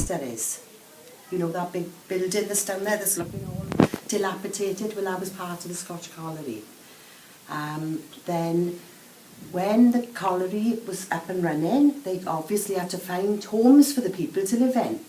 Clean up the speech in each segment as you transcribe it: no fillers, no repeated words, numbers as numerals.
Westminster is. You know, that big building that's down there that's looking all dilapidated? Well, that was part of the Scotch Colliery. Then when the colliery was up and running, they obviously had to find homes for the people to live in.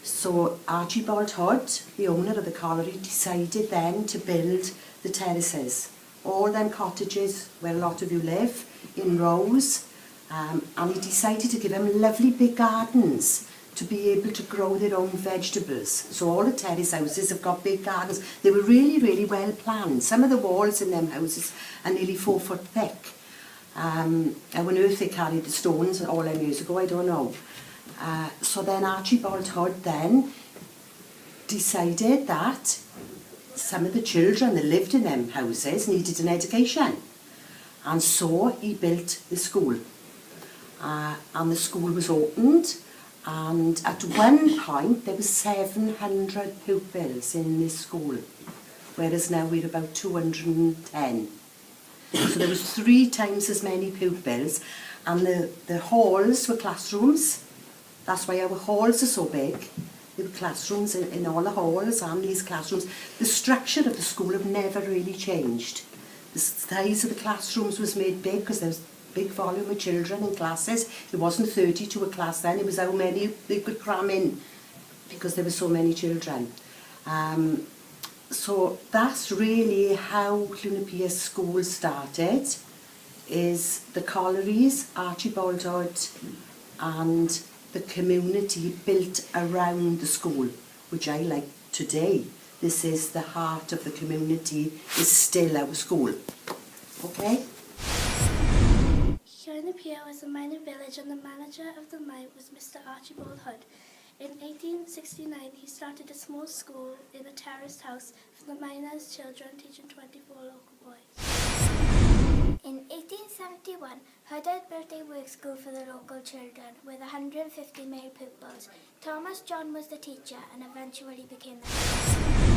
So Archibald Hood, the owner of the colliery, decided then to build the terraces. All them cottages where a lot of you live, in rows, and he decided to give them lovely big gardens to be able to grow their own vegetables. So all the terrace houses have got big gardens. They were really, really well planned. Some of the walls in them houses are nearly 4 foot thick. And when earth they carried the stones all them years ago, I don't know. So then Archibald Hood then decided that some of the children that lived in them houses needed an education. And so he built the school. And the school was opened, and at one point there was 700 pupils in this school, whereas now we're about 210. So there was 3 times as many pupils, and the halls were classrooms. That's why our halls are so big. There were classrooms in all the halls and these classrooms. The structure of the school have never really changed. The size of the classrooms was made big because there was a big volume of children in classes. It wasn't 30 to a class then, it was how many they could cram in because there were so many children. So that's really how Clunapia School started, is the collieries, Archibald Hood, and the community built around the school, which I like today. This is the heart of the community, is still our school. Okay? Clunapia was a mining village and the manager of the mine was Mr. Archibald Hood. In 1869 he started a small school in a terraced house for the miners' children, teaching 24 local boys. In 1871, Hood had built a work school for the local children with 150 male pupils. Thomas John was the teacher and eventually became the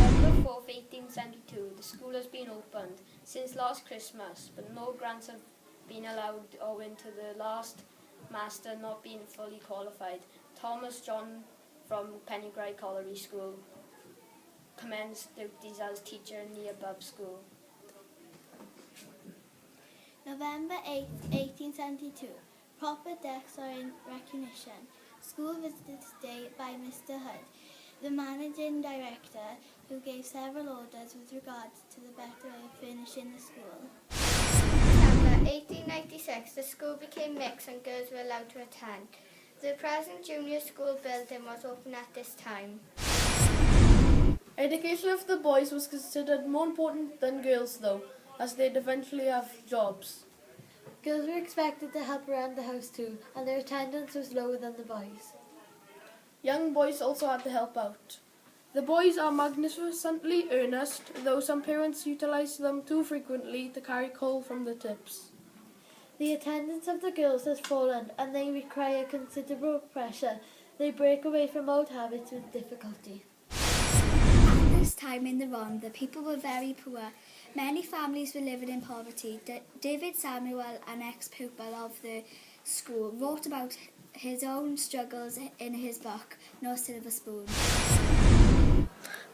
November 4th, 1872, the school has been opened since last Christmas, but no grants have been allowed owing to the last master not being fully qualified. Thomas John from Pennygride Colliery School commenced duties as teacher in the above school. November 8, 1872. Proper decks are in recognition. School visited today by Mr. Hood, the managing director, who gave several orders with regards to the better way of furnishing the school. December 1896, the school became mixed and girls were allowed to attend. The present junior school building was open at this time. Education of the boys was considered more important than girls though, as they'd eventually have jobs. Girls were expected to help around the house too, and their attendance was lower than the boys. Young boys also had to help out. The boys are magnificently earnest, though some parents utilise them too frequently to carry coal from the tips. The attendance of the girls has fallen, and they require considerable pressure. They break away from old habits with difficulty. At this time in the Ronde, the people were very poor. Many families were living in poverty. David Samuel, an ex-pupil of the school, wrote about his own struggles in his book, No Silver Spoon.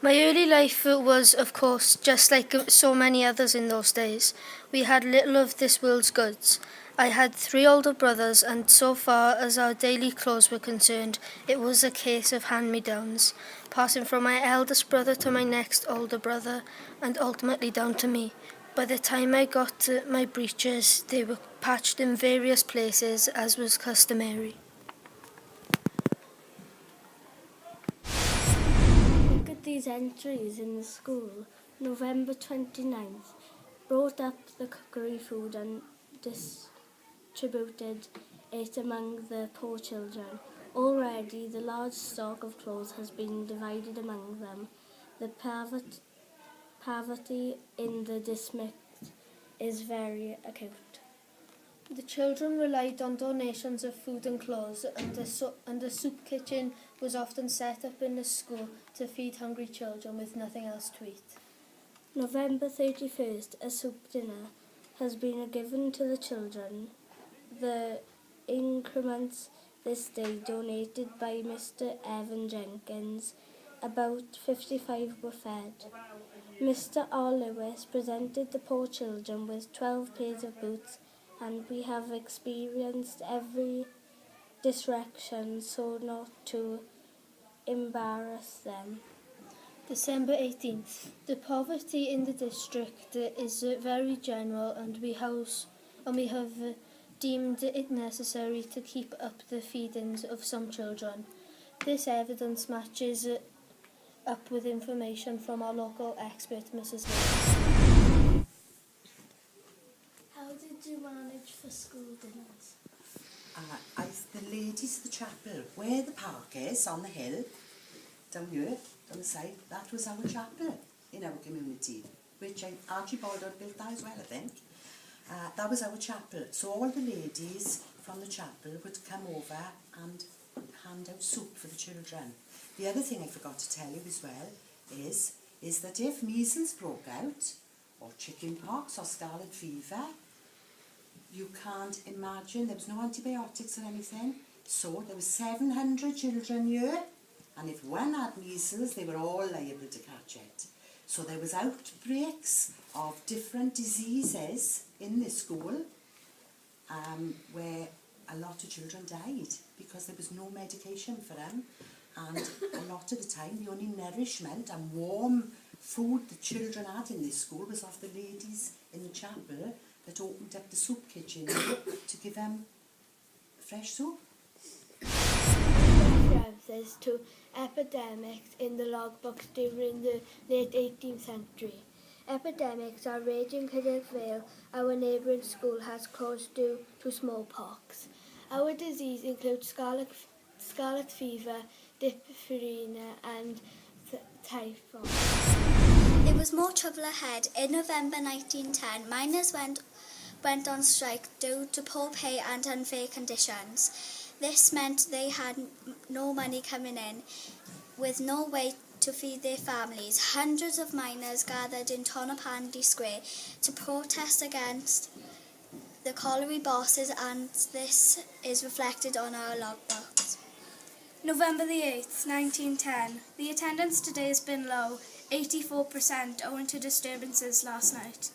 My early life was, of course, just like so many others in those days. We had little of this world's goods. I had 3 older brothers, and so far as our daily clothes were concerned, it was a case of hand-me-downs, passing from my eldest brother to my next older brother, and ultimately down to me. By the time I got to my breeches, they were patched in various places, as was customary. Look at these entries in the school. November 29th. Brought up the cookery food and distributed it among the poor children. Already the large stock of clothes has been divided among them. The poverty in the district is very acute. The children relied on donations of food and clothes, and a soup kitchen was often set up in the school to feed hungry children with nothing else to eat. November 31st, a soup dinner has been given to the children. The increments this day donated by Mr. Evan Jenkins. About 55 were fed. Mr. R. Lewis presented the poor children with 12 pairs of boots, and we have experienced every distraction so not to embarrass them. December 18th. The poverty in the district is very general, and we have deemed it necessary to keep up the feedings of some children. This evidence matches up with information from our local expert, Mrs. Lewis. How did you manage for school dinners? The ladies of the chapel, where the park is on the hill, down here, on the side, that was our chapel in our community, which Archibald had built that as well, I think. That was our chapel. So all the ladies from the chapel would come over and hand out soup for the children. The other thing I forgot to tell you as well is that if measles broke out, or chickenpox or scarlet fever, you can't imagine, there was no antibiotics or anything, so there were 700 children here, and if one had measles, they were all liable to catch it. So there was outbreaks of different diseases in this school where a lot of children died because there was no medication for them, and a lot of the time the only nourishment and warm food the children had in this school was of the ladies in the chapel that opened up the soup kitchen to give them fresh soup. References to epidemics in the logbooks during the late 18th century. Epidemics are raging in Cardiff. Our neighbouring school has closed due to smallpox. Our disease includes scarlet fever, diphtheria and typhoid. There was more trouble ahead. In November 1910, miners went on strike due to poor pay and unfair conditions. This meant they had no money coming in, with no way to feed their families. Hundreds of miners gathered in Tonopandi Square to protest against the colliery bosses, and this is reflected on our logbooks. November the 8th, 1910. The attendance today has been low, 84%, owing to disturbances last night.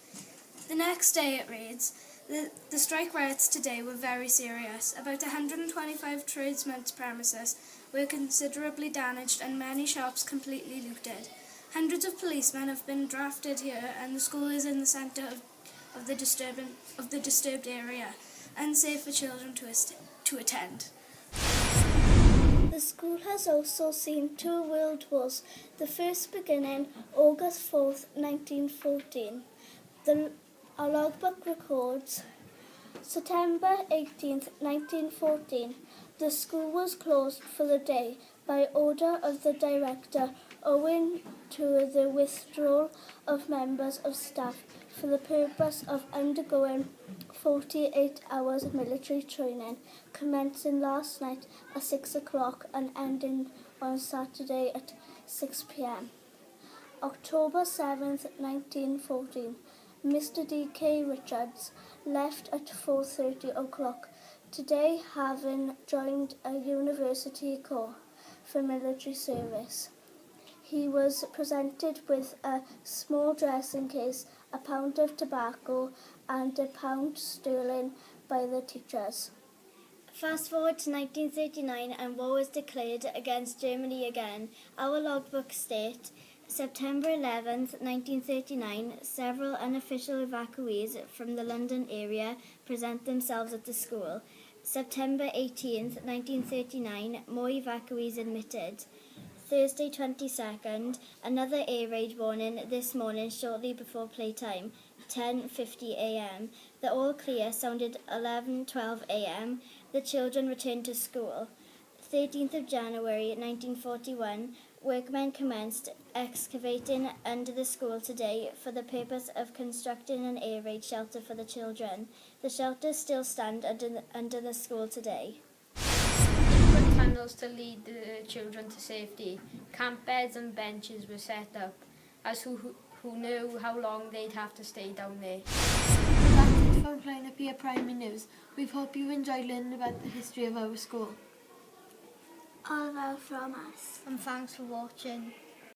The next day it reads, the strike riots today were very serious. About 125 tradesmen's premises were considerably damaged and many shops completely looted. Hundreds of policemen have been drafted here, and the school is in the centre of the disturbed area, unsafe for children to attend. The school has also seen 2 world wars, the first beginning August 4th, 1914. Our logbook records September 18th, 1914. The school was closed for the day by order of the director owing to the withdrawal of members of staff for the purpose of undergoing 48 hours of military training, commencing last night at 6 o'clock and ending on Saturday at 6 p.m. October 7th, 1914. Mr. D.K. Richards left at 4:30 o'clock today, having joined a university corps for military service. He was presented with a small dressing case, a pound of tobacco and £1 by the teachers. Fast forward to 1939 and war was declared against Germany again. Our logbook state September 11th, 1939, several unofficial evacuees from the London area present themselves at the school. September 18th, 1939, more evacuees admitted. Thursday 22nd, another air raid warning this morning shortly before playtime, 10:50 a.m. The all clear sounded 11:12 a.m. The children returned to school. 13th of January 1941, workmen commenced excavating under the school today for the purpose of constructing an air raid shelter for the children. The shelters still stand under the school today. Different tunnels to lead the children to safety. Camp beds and benches were set up, as who knew how long they'd have to stay down there. Well, that's it from Clonopia Primary News. We hope you enjoyed learning about the history of our school. All well from us. And thanks for watching.